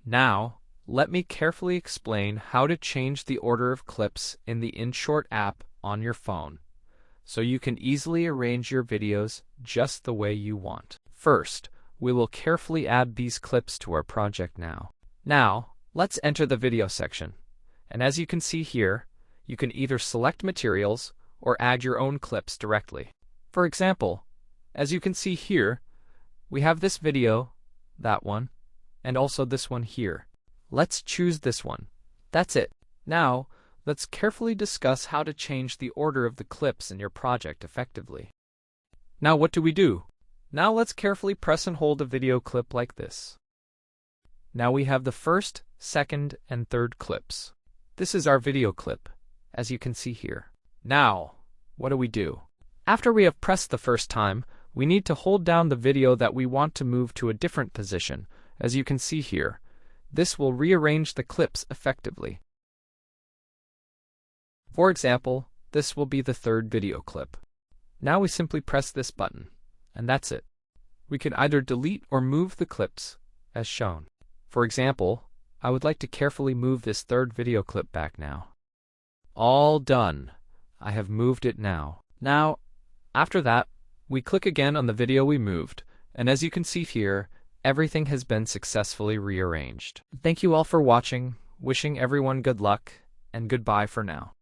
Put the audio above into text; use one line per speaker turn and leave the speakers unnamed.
Now, let me carefully explain how to change the order of clips in the InShot app on your phone, so you can easily arrange your videos just the way you want. First, we will carefully add these clips to our project now. Now, let's enter the video section. And as you can see here, you can either select materials or add your own clips directly. For example, as you can see here, we have this video, that one, and also this one here. Let's choose this one. That's it. Now, let's carefully discuss how to change the order of the clips in your project effectively. Now what do? Now let's carefully press and hold a video clip like this. Now we have the first, second, and third clips. This is our video clip, as you can see here. Now, what do? After we have pressed the first time, we need to hold down the video that we want to move to a different position, as you can see here. This will rearrange the clips effectively. For example, this will be the third video clip. Now we simply press this button, and that's it. We can either delete or move the clips, as shown. For example, I would like to carefully move this third video clip back now. All done. I have moved it now. Now, after that, we click again on the video we moved, and as you can see here, everything has been successfully rearranged. Thank you all for watching, wishing everyone good luck, and goodbye for now.